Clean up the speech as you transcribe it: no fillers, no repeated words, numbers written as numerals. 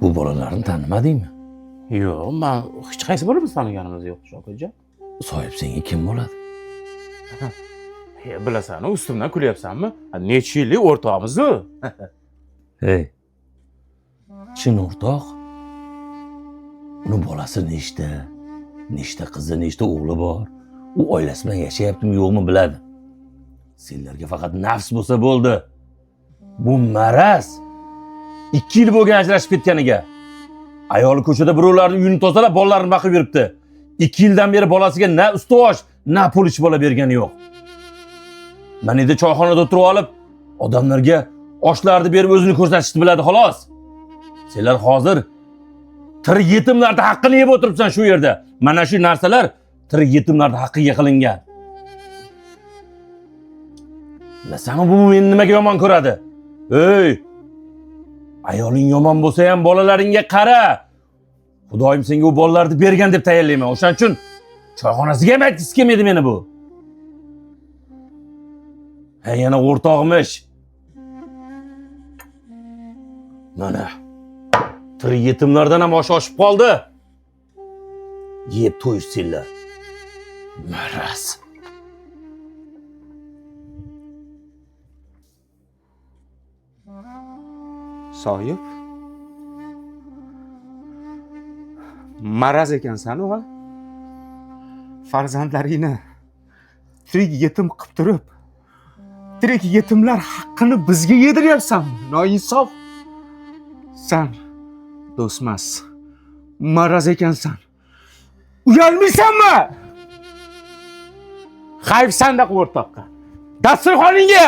Bu bolalarni tanimadingmi? Yo'q, men hech qaysi birimiz taniganimiz yo'q, Shokajon. Soyib senga kim bo'ladi? Bilasan, ustimdan kulyapsanmi? Necha yillik o'rtoqmiz-ku. Hey. Chin o'rtoq. Uni bolasi nechta qizi, nechta o'g'li bor. U oilasi bilan yashayaptimi, yo'qmi biladi. Senlarga faqat nafs bo'lsa bo'ldi. Bu maraz 2 yil bo'lgan ajrashib ketganiga. Ayoli ko'chada birovlarning uyini tozalab, bolalarini boqib yuribdi. 2 yildan beri bolasiga na ustovosh, na pul ish bola bergani yo'q. Mana endi choyxonada o'tirib olib, odamlarga oshlarni berib o'zini ko'rsatishni biladi xolos. Senlar hozir tirik yetimlarning haqqini yeb o'tiribsan shu yerda. Mana shu narsalar tirik yetimlarning haqqiga qilingan. Bilasanmi bu meni nimaga yomon ko'radi? Ey! Ayoling yomon bo'lsa ham bolalaringga qara. Xudoyim senga u bolalarni bergan deb tayinlayman. O'shaning uchun choyxonasiga ham aytgisi kelmaydi meni bu. Ha, yana o'rtog'imish. Mana tirik yetimlardan ham oshib qoldi. Yeb to'yishsinlar. Maraz. Soyib. Maraz ekansan o'g'il. Farzandlaringni tirik yetim qilib turib, tirik yetimlar haqqini bizga yediryapsan. Noinsof. Sen do'stmas. Maraz ekansan. Uyalmaysanmi? Hayf sandaq o'rtoqqa. Dasturxoningga